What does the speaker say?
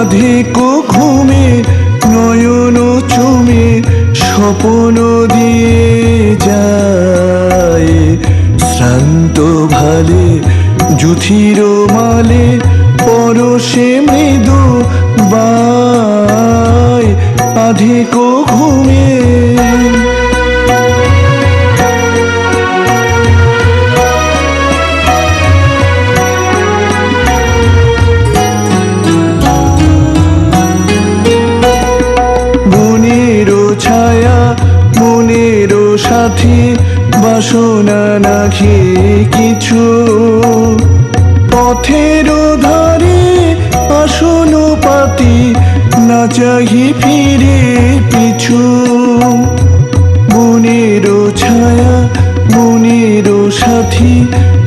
আধেকো ঘুমে নয়ন চুমে স্বপ্ন দিয়ে যায়। শ্রান্ত ভালে জুথির মালে পরশে মৃদু বায় আধেকো ঘুমে। মনেরও ছায়া মনেরও সাথী বাসনা না খেয়ে কিছু পথেরও ধারে আসন পাতি না চাহি ফিরে পিছু। মনেরও ছায়া মনেরও সাথী